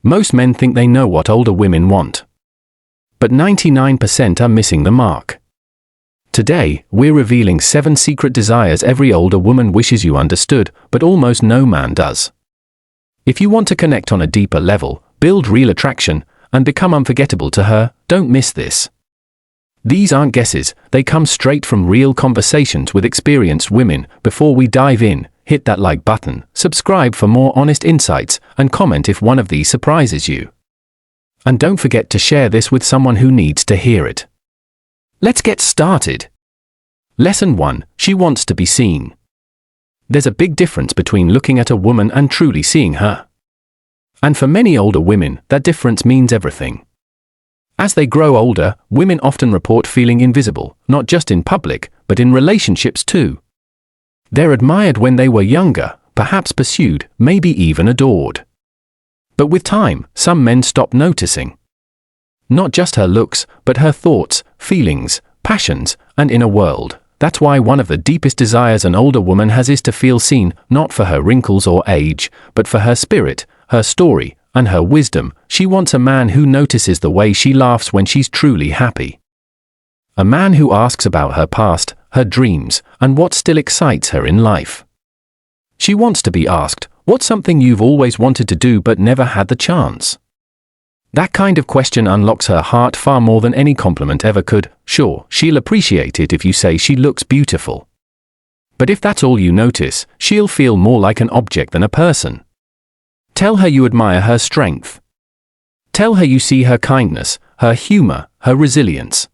Most men think they know what older women want. But 99% are missing the mark. Today, we're revealing 7 secret desires every older woman wishes you understood, but almost no man does. If you want to connect on a deeper level, build real attraction, and become unforgettable to her, don't miss this. These aren't guesses, they come straight from real conversations with experienced women. Before we dive in, hit that like button, subscribe for more honest insights, and comment if one of these surprises you. And don't forget to share this with someone who needs to hear it. Let's get started. Lesson 1. She wants to be seen. There's a big difference between looking at a woman and truly seeing her. And for many older women, that difference means everything. As they grow older, women often report feeling invisible, not just in public, but in relationships too. They're admired when they were younger, perhaps pursued, maybe even adored. But with time, some men stop noticing. Not just her looks, but her thoughts, feelings, passions, and inner world. That's why one of the deepest desires an older woman has is to feel seen, not for her wrinkles or age, but for her spirit, her story, and her wisdom. She wants a man who notices the way she laughs when she's truly happy. A man who asks about her past, her dreams, and what still excites her in life. She wants to be asked, "What's something you've always wanted to do but never had the chance?" That kind of question unlocks her heart far more than any compliment ever could. Sure, she'll appreciate it if you say she looks beautiful. But if that's all you notice, she'll feel more like an object than a person. Tell her you admire her strength. Tell her you see her kindness, her humor, her resilience.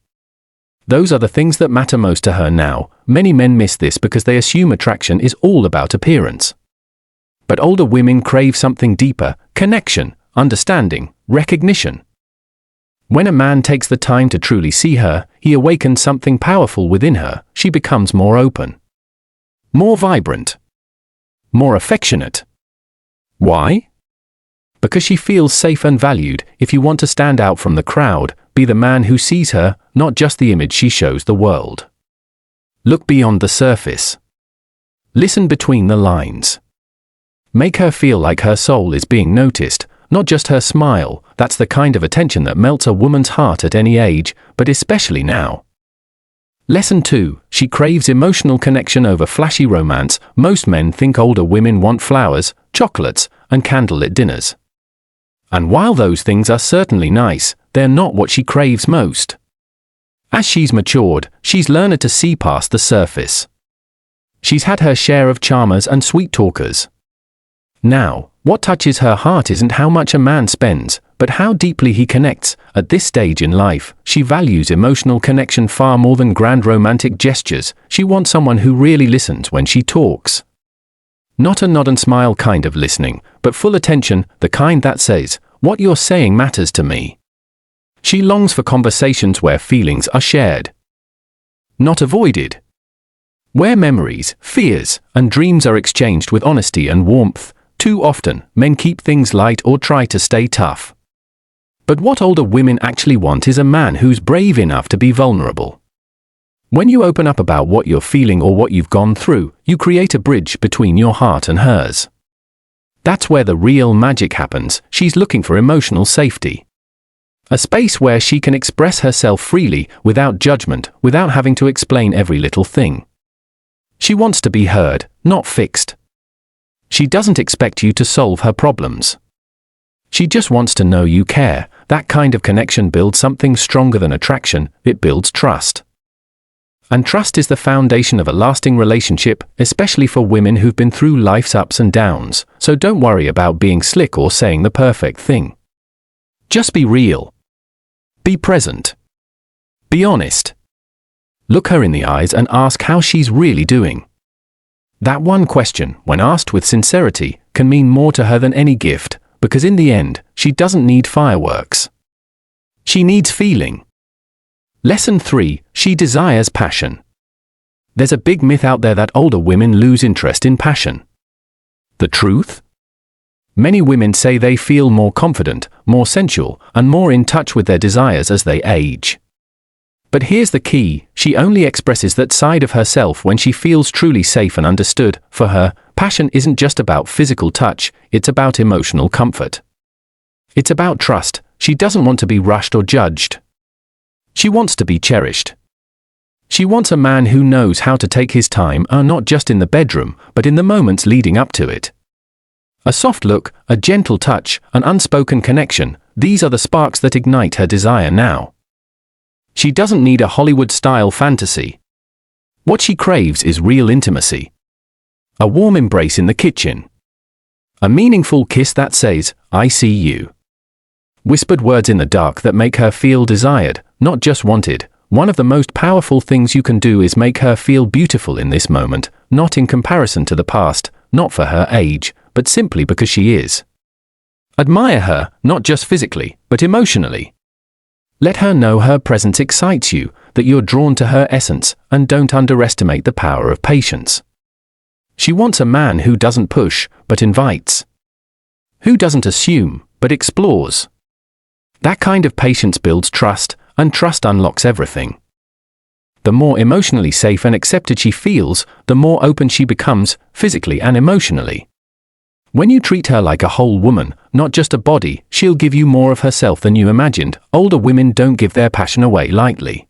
Those are the things that matter most to her now. Many men miss this because they assume attraction is all about appearance. But older women crave something deeper: connection, understanding, recognition. When a man takes the time to truly see her, he awakens something powerful within her. She becomes more open, more vibrant, more affectionate. Why? Because she feels safe and valued. If you want to stand out from the crowd, be the man who sees her, not just the image she shows the world. Look beyond the surface. Listen between the lines. Make her feel like her soul is being noticed, not just her smile. That's the kind of attention that melts a woman's heart at any age, but especially now. Lesson 2. She craves emotional connection over flashy romance. Most men think older women want flowers, chocolates, and candlelit dinners. And while those things are certainly nice, they're not what she craves most. As she's matured, she's learned to see past the surface. She's had her share of charmers and sweet talkers. Now, what touches her heart isn't how much a man spends, but how deeply he connects. At this stage in life, she values emotional connection far more than grand romantic gestures. She wants someone who really listens when she talks. Not a nod and smile kind of listening, but full attention, the kind that says, "What you're saying matters to me." She longs for conversations where feelings are shared, not avoided. Where memories, fears, and dreams are exchanged with honesty and warmth. Too often, men keep things light or try to stay tough. But what older women actually want is a man who's brave enough to be vulnerable. When you open up about what you're feeling or what you've gone through, you create a bridge between your heart and hers. That's where the real magic happens. She's looking for emotional safety. A space where she can express herself freely, without judgment, without having to explain every little thing. She wants to be heard, not fixed. She doesn't expect you to solve her problems. She just wants to know you care. That kind of connection builds something stronger than attraction. It builds trust. And trust is the foundation of a lasting relationship, especially for women who've been through life's ups and downs. So don't worry about being slick or saying the perfect thing. Just be real. Be present. Be honest. Look her in the eyes and ask how she's really doing. That one question, when asked with sincerity, can mean more to her than any gift, because in the end, she doesn't need fireworks. She needs feeling. Lesson 3. She desires passion. There's a big myth out there that older women lose interest in passion. The truth? Many women say they feel more confident, more sensual, and more in touch with their desires as they age. But here's the key: she only expresses that side of herself when she feels truly safe and understood. For her, passion isn't just about physical touch, it's about emotional comfort. It's about trust. She doesn't want to be rushed or judged. She wants to be cherished. She wants a man who knows how to take his time, not just in the bedroom, but in the moments leading up to it. A soft look, a gentle touch, an unspoken connection, these are the sparks that ignite her desire now. She doesn't need a Hollywood-style fantasy. What she craves is real intimacy. A warm embrace in the kitchen. A meaningful kiss that says, "I see you." Whispered words in the dark that make her feel desired, not just wanted. One of the most powerful things you can do is make her feel beautiful in this moment, not in comparison to the past, not for her age, but simply because she is. Admire her, not just physically, but emotionally. Let her know her presence excites you, that you're drawn to her essence, and don't underestimate the power of patience. She wants a man who doesn't push, but invites. Who doesn't assume, but explores. That kind of patience builds trust, and trust unlocks everything. The more emotionally safe and accepted she feels, the more open she becomes, physically and emotionally. When you treat her like a whole woman, not just a body, she'll give you more of herself than you imagined. Older women don't give their passion away lightly.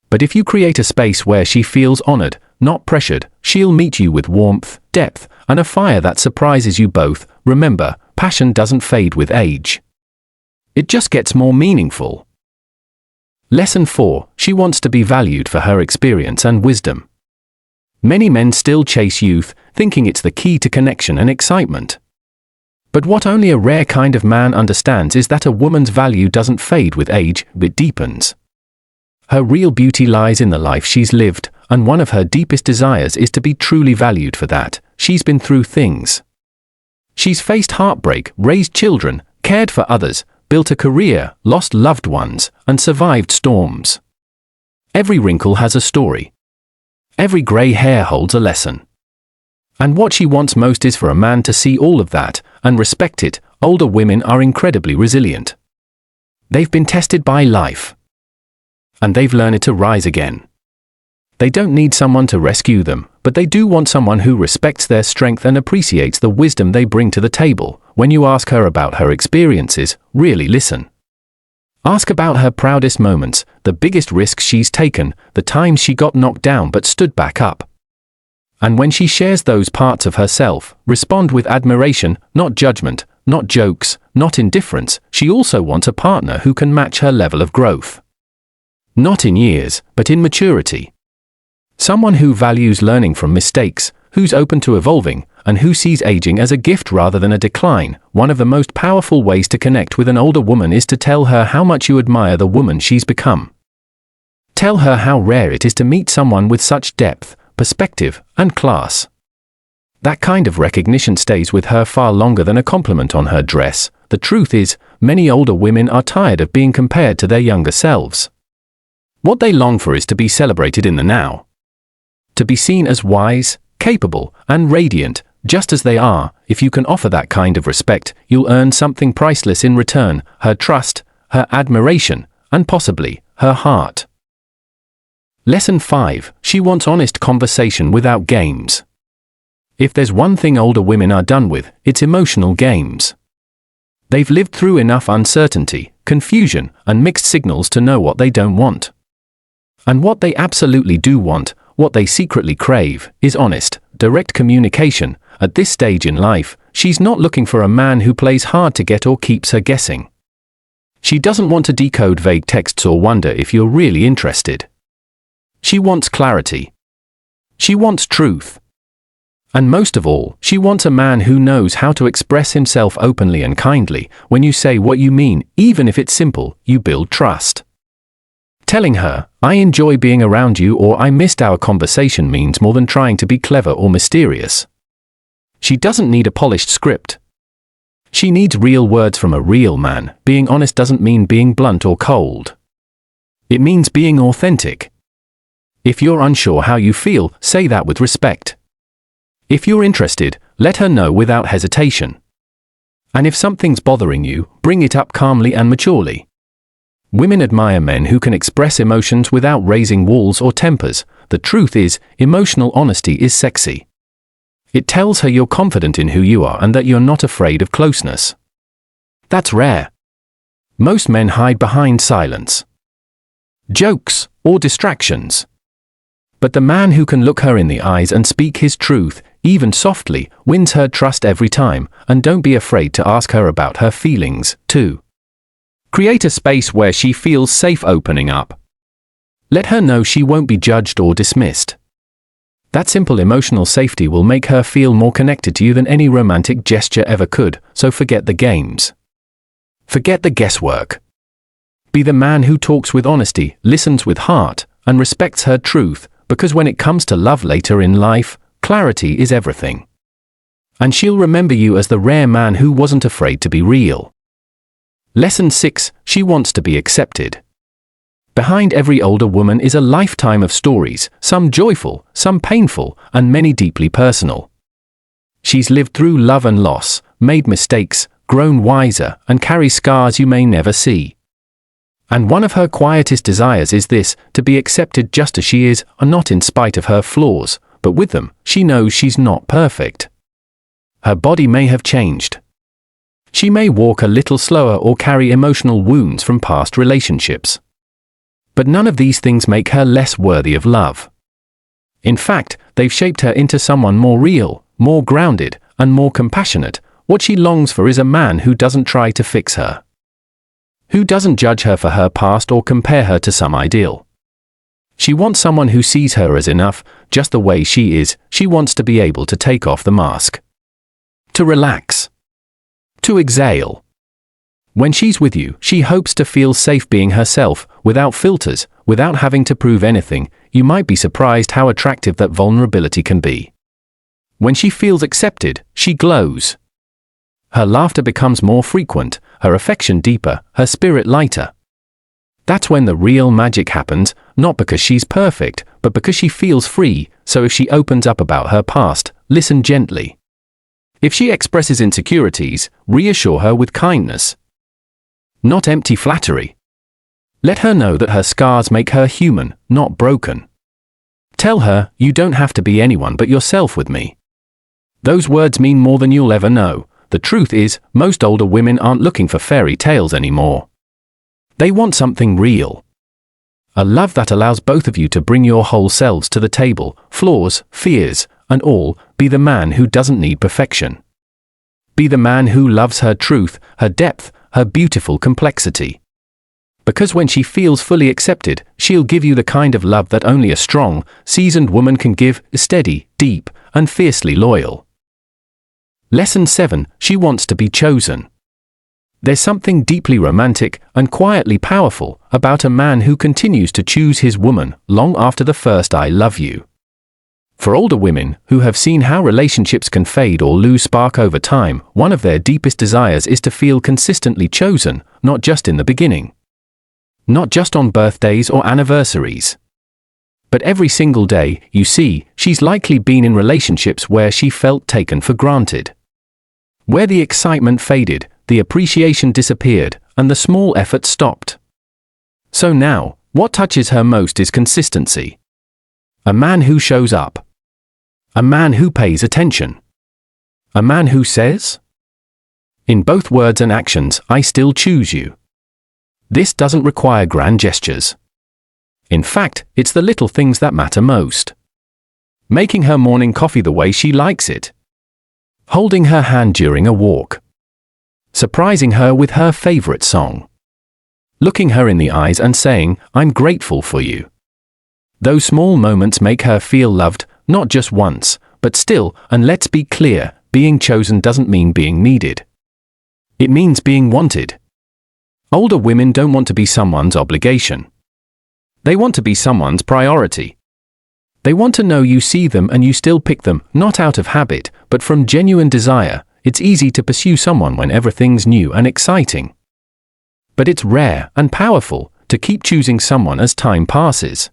But if you create a space where she feels honored, not pressured, she'll meet you with warmth, depth, and a fire that surprises you both. Remember, passion doesn't fade with age. It just gets more meaningful. Lesson 4. She wants to be valued for her experience and wisdom. Many men still chase youth, thinking it's the key to connection and excitement. But what only a rare kind of man understands is that a woman's value doesn't fade with age, it deepens. Her real beauty lies in the life she's lived, and one of her deepest desires is to be truly valued for that. She's been through things. She's faced heartbreak, raised children, cared for others, built a career, lost loved ones, and survived storms. Every wrinkle has a story. Every grey hair holds a lesson. And what she wants most is for a man to see all of that, and respect it. Older women are incredibly resilient. They've been tested by life. And they've learned to rise again. They don't need someone to rescue them, but they do want someone who respects their strength and appreciates the wisdom they bring to the table. When you ask her about her experiences, really listen. Ask about her proudest moments, the biggest risks she's taken, the times she got knocked down but stood back up. And when she shares those parts of herself, respond with admiration, not judgment, not jokes, not indifference. She also wants a partner who can match her level of growth. Not in years, but in maturity. Someone who values learning from mistakes, who's open to evolving, and who sees aging as a gift rather than a decline. One of the most powerful ways to connect with an older woman is to tell her how much you admire the woman she's become. Tell her how rare it is to meet someone with such depth, perspective, and class. That kind of recognition stays with her far longer than a compliment on her dress. The truth is, many older women are tired of being compared to their younger selves. What they long for is to be celebrated in the now. To be seen as wise, capable, and radiant, just as they are. If you can offer that kind of respect, you'll earn something priceless in return: her trust, her admiration, and possibly, her heart. Lesson 5. She wants honest conversation without games. If there's one thing older women are done with, it's emotional games. They've lived through enough uncertainty, confusion, and mixed signals to know what they don't want. And what they absolutely do want, what they secretly crave, is honest, direct communication. At this stage in life, she's not looking for a man who plays hard to get or keeps her guessing. She doesn't want to decode vague texts or wonder if you're really interested. She wants clarity. She wants truth. And most of all, she wants a man who knows how to express himself openly and kindly. When you say what you mean, even if it's simple, you build trust. Telling her, "I enjoy being around you," or "I missed our conversation," means more than trying to be clever or mysterious. She doesn't need a polished script. She needs real words from a real man. Being honest doesn't mean being blunt or cold. It means being authentic. If you're unsure how you feel, say that with respect. If you're interested, let her know without hesitation. And if something's bothering you, bring it up calmly and maturely. Women admire men who can express emotions without raising walls or tempers. The truth is, emotional honesty is sexy. It tells her you're confident in who you are and that you're not afraid of closeness. That's rare. Most men hide behind silence, jokes, or distractions. But the man who can look her in the eyes and speak his truth, even softly, wins her trust every time, and don't be afraid to ask her about her feelings, too. Create a space where she feels safe opening up. Let her know she won't be judged or dismissed. That simple emotional safety will make her feel more connected to you than any romantic gesture ever could, so forget the games. Forget the guesswork. Be the man who talks with honesty, listens with heart, and respects her truth, because when it comes to love later in life, clarity is everything. And she'll remember you as the rare man who wasn't afraid to be real. Lesson 6. She wants to be accepted. Behind every older woman is a lifetime of stories, some joyful, some painful, and many deeply personal. She's lived through love and loss, made mistakes, grown wiser, and carries scars you may never see. And one of her quietest desires is this, to be accepted just as she is, and not in spite of her flaws, but with them, she knows she's not perfect. Her body may have changed. She may walk a little slower or carry emotional wounds from past relationships. But none of these things make her less worthy of love. In fact, they've shaped her into someone more real, more grounded, and more compassionate. What she longs for is a man who doesn't try to fix her, who doesn't judge her for her past or compare her to some ideal. She wants someone who sees her as enough, just the way she is. She wants to be able to take off the mask, to relax, to exhale. When she's with you, she hopes to feel safe being herself, without filters, without having to prove anything. You might be surprised how attractive that vulnerability can be. When she feels accepted, she glows. Her laughter becomes more frequent, her affection deeper, her spirit lighter. That's when the real magic happens, not because she's perfect, but because she feels free. So if she opens up about her past, listen gently. If she expresses insecurities, reassure her with kindness, not empty flattery. Let her know that her scars make her human, not broken. Tell her, you don't have to be anyone but yourself with me. Those words mean more than you'll ever know. The truth is, most older women aren't looking for fairy tales anymore. They want something real. A love that allows both of you to bring your whole selves to the table, flaws, fears, and all. Be the man who doesn't need perfection. Be the man who loves her truth, her depth, her beautiful complexity. Because when she feels fully accepted, she'll give you the kind of love that only a strong, seasoned woman can give, steady, deep, and fiercely loyal. Lesson 7. She wants to be chosen. There's something deeply romantic and quietly powerful about a man who continues to choose his woman long after the first "I love you." For older women who have seen how relationships can fade or lose spark over time, one of their deepest desires is to feel consistently chosen, not just in the beginning, not just on birthdays or anniversaries, but every single day. You see, she's likely been in relationships where she felt taken for granted, where the excitement faded, the appreciation disappeared, and the small effort stopped. So now, what touches her most is consistency. A man who shows up. A man who pays attention. A man who says, in both words and actions, "I still choose you." This doesn't require grand gestures. In fact, it's the little things that matter most. Making her morning coffee the way she likes it. Holding her hand during a walk. Surprising her with her favorite song. Looking her in the eyes and saying, "I'm grateful for you." Those small moments make her feel loved, not just once, but still. And let's be clear, being chosen doesn't mean being needed. It means being wanted. Older women don't want to be someone's obligation. They want to be someone's priority. They want to know you see them and you still pick them, not out of habit, but from genuine desire. It's easy to pursue someone when everything's new and exciting. But it's rare and powerful to keep choosing someone as time passes.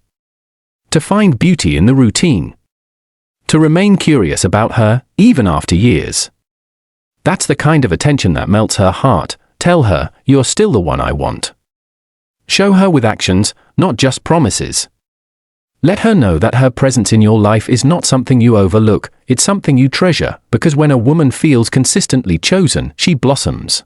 To find beauty in the routine. To remain curious about her, even after years. That's the kind of attention that melts her heart. Tell her, "You're still the one I want." Show her with actions, not just promises. Let her know that her presence in your life is not something you overlook, it's something you treasure, because when a woman feels consistently chosen, she blossoms.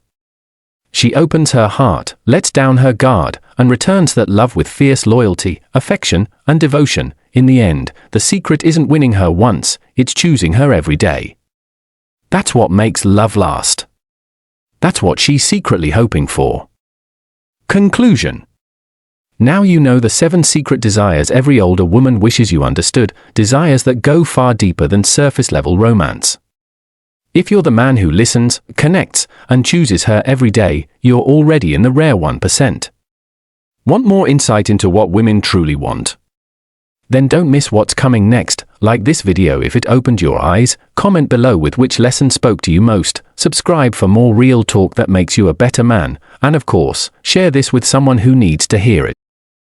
She opens her heart, lets down her guard, and returns that love with fierce loyalty, affection, and devotion. In the end, the secret isn't winning her once, it's choosing her every day. That's what makes love last. That's what she's secretly hoping for. Conclusion. Now you know the 7 secret desires every older woman wishes you understood, desires that go far deeper than surface-level romance. If you're the man who listens, connects, and chooses her every day, you're already in the rare 1%. Want more insight into what women truly want? Then don't miss what's coming next. Like this video if it opened your eyes, comment below with which lesson spoke to you most, subscribe for more real talk that makes you a better man, and of course, share this with someone who needs to hear it.